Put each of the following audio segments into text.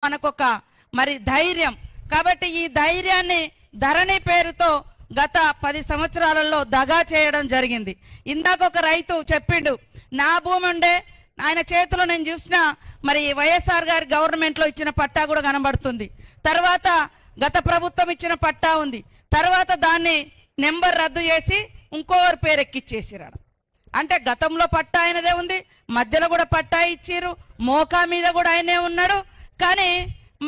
మనకొక మరి ధైర్యం. కాబట్టి ఈ ధైర్యాన్ని ధరణి పేరుతో గత 10 సంవత్సరాలలో దగా చేయడం జరిగింది. ఇందాక ఒక రైతు చెప్పిండు, నా భూమి ఉండే ఆయన చేతిలో నేను చూసిన మరి వైఎస్ఆర్ గారి గవర్నమెంట్ లో ఇచ్చిన పట్టా కూడా కనబడుతుంది. తర్వాత గత ప్రభుత్వం ఇచ్చిన పట్టా ఉంది. తర్వాత దాన్ని నెంబర్ రద్దు చేసి ఇంకోరు పేరు ఎక్కిచ్చేసిరాడు. అంటే గతంలో పట్టా ఆయనదే ఉంది, మధ్యలో కూడా పట్టా ఇచ్చిరు, మోకా మీద కూడా ఆయనే ఉన్నాడు. కానీ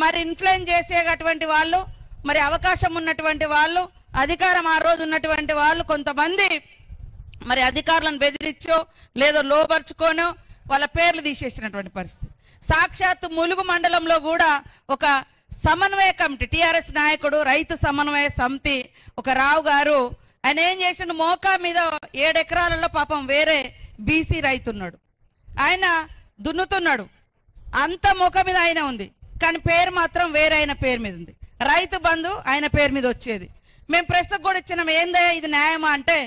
మరి ఇన్ఫ్లుయెన్స్ చేసేటటువంటి వాళ్ళు, మరి అవకాశం ఉన్నటువంటి వాళ్ళు, అధికారం ఆ రోజు ఉన్నటువంటి వాళ్ళు కొంతమంది మరి అధికారులను బెదిరించో లేదో లోబర్చుకోనో వాళ్ళ పేర్లు తీసేసినటువంటి పరిస్థితి. సాక్షాత్తు ములుగు మండలంలో కూడా ఒక సమన్వయ కమిటీ, టిఆర్ఎస్ నాయకుడు, రైతు సమన్వయ సమితి ఒక రావు గారు, ఆయన ఏం చేసిండు, మోకా మీద 7 ఎకరాలలో పాపం వేరే బీసీ రైతున్నాడు, ఆయన దున్నుతున్నాడు, అంత మోకా మీద ఆయన ఉంది, కానీ పేరు మాత్రం వేరే ఆయన పేరు మీద ఉంది. రైతు బంధు ఆయన పేరు మీద వచ్చేది. మేము ప్రెస్ కూడా ఇచ్చినాం, ఏందయ్యా ఇది న్యాయమా అంటే,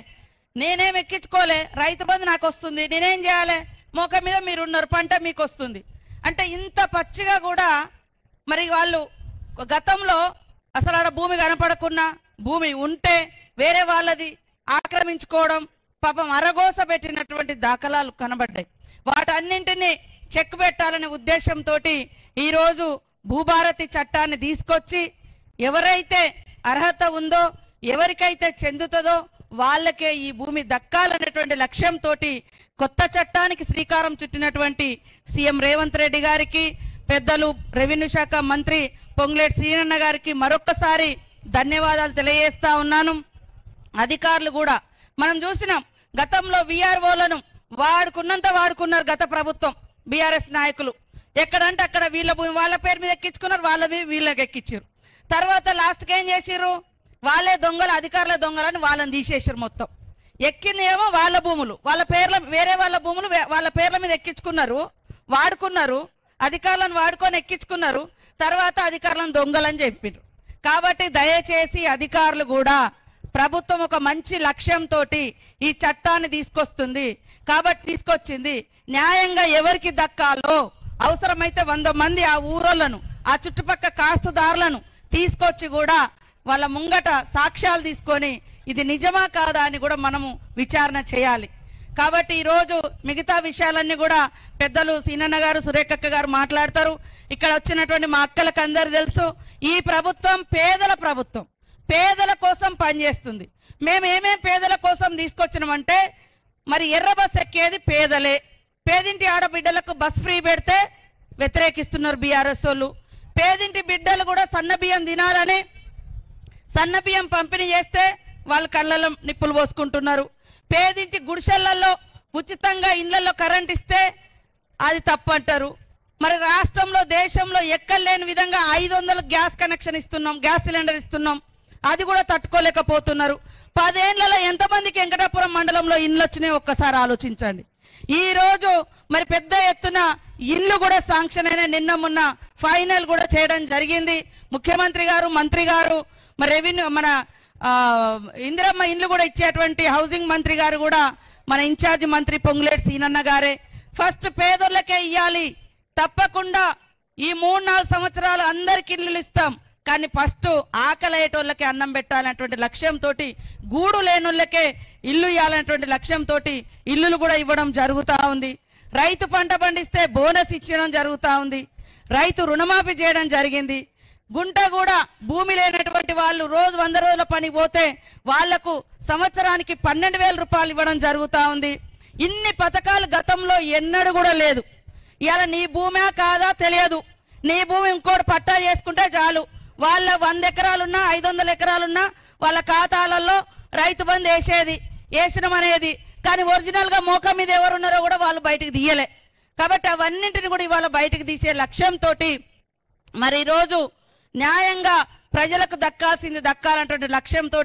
నేనేం ఎక్కించుకోలే, రైతు బంధు నాకు వస్తుంది, నేనేం చేయాలి, మోక మీద మీరున్నారు, పంట మీకు వస్తుంది అంటే. ఇంత పచ్చిగా కూడా మరి వాళ్ళు గతంలో అసలు ఆడ భూమి కనపడకున్నా, భూమి ఉంటే వేరే వాళ్ళది ఆక్రమించుకోవడం, పాపం అరగోస పెట్టినటువంటి దాఖలాలు కనబడ్డాయి. వాటన్నింటినీ చెక్ పెట్టాలనే ఉద్దేశంతో ఈరోజు భూభారతి చట్టాన్ని తీసుకొచ్చి ఎవరైతే అర్హత ఉందో, ఎవరికైతే చెందుతుందో వాళ్ళకే ఈ భూమి దక్కాలనేటువంటి లక్ష్యంతో కొత్త చట్టానికి శ్రీకారం చుట్టినటువంటి సీఎం రేవంత్ రెడ్డి గారికి, పెద్దలు రెవెన్యూ శాఖ మంత్రి పొంగులేటి శ్రీనన్న గారికి మరొక్కసారి ధన్యవాదాలు తెలియజేస్తా ఉన్నాను. అధికారులు కూడా మనం చూసినాం, గతంలో విఆర్ఓలను వాడుకున్నంత వాడుకున్నారు గత ప్రభుత్వం బీఆర్ఎస్ నాయకులు. ఎక్కడంటే అక్కడ వీళ్ళ భూమి వాళ్ళ పేరు మీద ఎక్కించుకున్నారు, వాళ్ళవి వీళ్ళకి ఎక్కించారు. తర్వాత లాస్ట్కి ఏం చేసిర్రు, వాళ్ళే దొంగలు, అధికారుల దొంగలని వాళ్ళని తీసేసారు. మొత్తం ఎక్కింది ఏమో వాళ్ళ భూములు, వాళ్ళ పేర్ల వేరే వాళ్ళ భూములు వాళ్ళ పేర్ల మీద ఎక్కించుకున్నారు, వాడుకున్నారు, అధికారులను వాడుకొని ఎక్కించుకున్నారు. తర్వాత అధికారులను దొంగలని చెప్పారు. కాబట్టి దయచేసి అధికారులు కూడా, ప్రభుత్వం ఒక మంచి లక్ష్యంతో ఈ చట్టాన్ని తీసుకొస్తుంది కాబట్టి తీసుకొచ్చింది, న్యాయంగా ఎవరికి దక్కాలో అవసరమైతే 100 మంది ఆ ఊరోళ్లను, ఆ చుట్టుపక్కల కాస్తుదారులను తీసుకొచ్చి కూడా వాళ్ళ ముంగట సాక్ష్యాలు తీసుకొని ఇది నిజమా కాదా అని కూడా మనము విచారణ చేయాలి. కాబట్టి ఈరోజు మిగతా విషయాలన్నీ కూడా పెద్దలు సీనన్న గారు, సురేఖక్క గారు మాట్లాడతారు. ఇక్కడ వచ్చినటువంటి మా అక్కలకు అందరూ తెలుసు, ఈ ప్రభుత్వం పేదల ప్రభుత్వం, పేదల కోసం పనిచేస్తుంది. మేము ఏమేం పేదల కోసం తీసుకొచ్చినామంటే, మరి ఎర్ర బస్ ఎక్కేది పేదలే, పేదింటి ఆడబిడ్డలకు బస్ ఫ్రీ పెడితే వ్యతిరేకిస్తున్నారు బీఆర్ఎస్ వాళ్ళు. పేదింటి బిడ్డలు కూడా సన్నబియ్యం తినాలని సన్నబియ్యం పంపిణీ చేస్తే వాళ్ళ కళ్ళలో నిప్పులు పోసుకుంటున్నారు. పేదింటి గుడిసెళ్లలో ఉచితంగా ఇళ్లలో కరెంట్ ఇస్తే అది తప్పు అంటారు. మరి రాష్ట్రంలో దేశంలో ఎక్కలేని విధంగా 500 గ్యాస్ కనెక్షన్ ఇస్తున్నాం, గ్యాస్ సిలిండర్ ఇస్తున్నాం, అది కూడా తట్టుకోలేకపోతున్నారు. 10 ఏళ్లలో ఎంతమందికి వెంకటాపురం మండలంలో ఇండ్లు వచ్చినాయో ఒక్కసారి ఆలోచించండి. ఈ రోజు మరి పెద్ద ఎత్తున ఇల్లు కూడా శాంక్షన్ అయిన, నిన్న మొన్న ఫైనల్ కూడా చేయడం జరిగింది. ముఖ్యమంత్రి గారు, మంత్రి గారు, మరి రెవెన్యూ మన ఇందిరమ్మ ఇల్లు కూడా ఇచ్చేటువంటి హౌసింగ్ మంత్రి గారు కూడా మన ఇన్ఛార్జ్ మంత్రి పొంగులేటి సీనన్న గారే. ఫస్ట్ పేదోళ్ళకే ఇయ్యాలి, తప్పకుండా ఈ 3-4 సంవత్సరాలు అందరికి ఇల్లు ఇస్తాం, కానీ ఫస్ట్ ఆకలేటోళ్ళకే అన్నం పెట్టాలనేటువంటి లక్ష్యంతో, గూడు లేనోళ్ళకే ఇల్లు ఇవ్వాలనేటువంటి లక్ష్యంతో ఇల్లులు కూడా ఇవ్వడం జరుగుతూ ఉంది. రైతు పంట పండిస్తే బోనస్ ఇచ్చడం జరుగుతూ ఉంది. రైతు రుణమాఫీ చేయడం జరిగింది. గుంట కూడా భూమి లేనటువంటి వాళ్ళు రోజు 100 రోజుల పని పోతే వాళ్లకు సంవత్సరానికి 12,000 రూపాయలు ఇవ్వడం జరుగుతూ ఉంది. ఇన్ని పథకాలు గతంలో ఎన్నడూ కూడా లేదు. ఇవాళ నీ భూమే కాదా తెలియదు, నీ భూమి ఇంకోటి పట్టా చేసుకుంటే చాలు, వాళ్ళ 100 ఎకరాలున్నా 500 ఎకరాలున్నా వాళ్ళ ఖాతాలలో రైతు బంధు వేసినమనేది, కానీ ఒరిజినల్ గా మోకా మీద ఎవరున్నారో కూడా వాళ్ళు బయటకు తీయలే. కాబట్టి అవన్నింటిని కూడా ఇవాళ బయటకు తీసే లక్ష్యంతో మరి ఈరోజు న్యాయంగా ప్రజలకు దక్కాల్సింది దక్కాలన్నటువంటి లక్ష్యంతో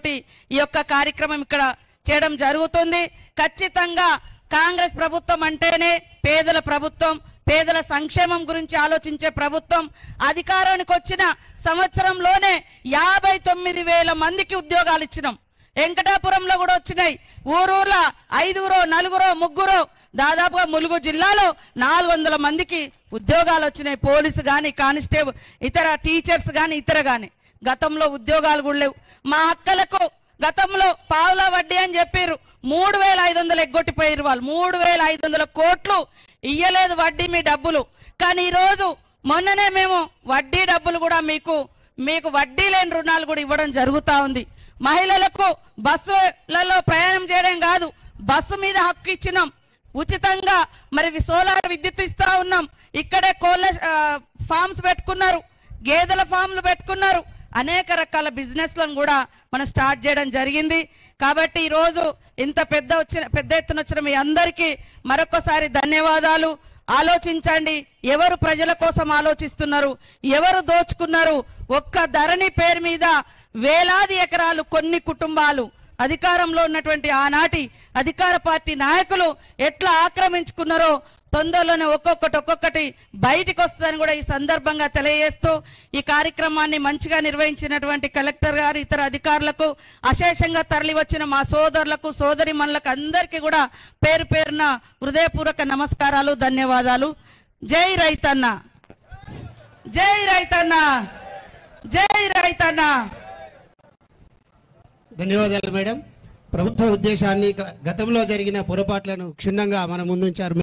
ఈ యొక్క కార్యక్రమం ఇక్కడ చేయడం జరుగుతుంది. ఖచ్చితంగా కాంగ్రెస్ ప్రభుత్వం అంటేనే పేదల ప్రభుత్వం, పేదల సంక్షేమం గురించి ఆలోచించే ప్రభుత్వం. అధికారానికి వచ్చిన సంవత్సరంలోనే 59,000 మందికి ఉద్యోగాలు ఇచ్చినాం. వెంకటాపురంలో కూడా వచ్చినాయి. ఊరూర్ల 5, 4, 3 దాదాపుగా ములుగు జిల్లాలో 400 మందికి ఉద్యోగాలు వచ్చినాయి. పోలీసు కానీ, కానిస్టేబుల్, ఇతర టీచర్స్ కానీ, ఇతర కానీ. గతంలో ఉద్యోగాలు కూడా లేవు. మా అక్కలకు గతంలో పావులా వడ్డీ అని చెప్పారు, 3,500 ఎగ్గొట్టిపోయారు వాళ్ళు. 3,500 కోట్లు ఇయ్యలేదు వడ్డీ మీ డబ్బులు. కానీ ఈరోజు మొన్ననే మేము వడ్డీ డబ్బులు కూడా మీకు వడ్డీ లేని రుణాలు కూడా ఇవ్వడం జరుగుతా ఉంది. మహిళలకు బస్సులలో ప్రయాణం చేయడం కాదు, బస్సు మీద హక్కు ఇచ్చినాం ఉచితంగా. మరి సోలార్ విద్యుత్ ఇస్తా ఉన్నాం. ఇక్కడే కోళ్ళ ఫార్మ్స్ పెట్టుకున్నారు, గేదెల ఫామ్లు పెట్టుకున్నారు. అనేక రకాల బిజినెస్లను కూడా మనం స్టార్ట్ చేయడం జరిగింది. కాబట్టి ఈరోజు ఇంత పెద్ద ఎత్తున వచ్చిన మీ అందరికీ మరొకసారి ధన్యవాదాలు. ఆలోచించండి, ఎవరు ప్రజల కోసం ఆలోచిస్తున్నారు, ఎవరు దోచుకున్నారు. ఒక్క ధరణి పేరు మీద వేలాది ఎకరాలు కొన్ని కుటుంబాలు, అధికారంలో ఉన్నటువంటి ఆనాటి అధికార పార్టీ నాయకులు ఎట్లా ఆక్రమించుకున్నారో తొందరలోనే ఒక్కొక్కటి బయటికి వస్తుందని కూడా ఈ సందర్భంగా తెలియజేస్తూ ఈ కార్యక్రమాన్ని మంచిగా నిర్వహించినటువంటి కలెక్టర్ గారు, ఇతర అధికారులకు, అశేషంగా తరలి వచ్చిన మా సోదరులకు, సోదరిమణులకు అందరికీ కూడా పేరు పేరున హృదయపూర్వక నమస్కారాలు, ధన్యవాదాలు. జై రైతన్న, జై రైతన్న, జై రైతన్న. ధన్యవాదాలు మేడం. ప్రభుత్వ ఉద్దేశాన్ని, గతంలో జరిగిన పొరపాట్లను క్షుణ్ణంగా మన ముందుంచారు.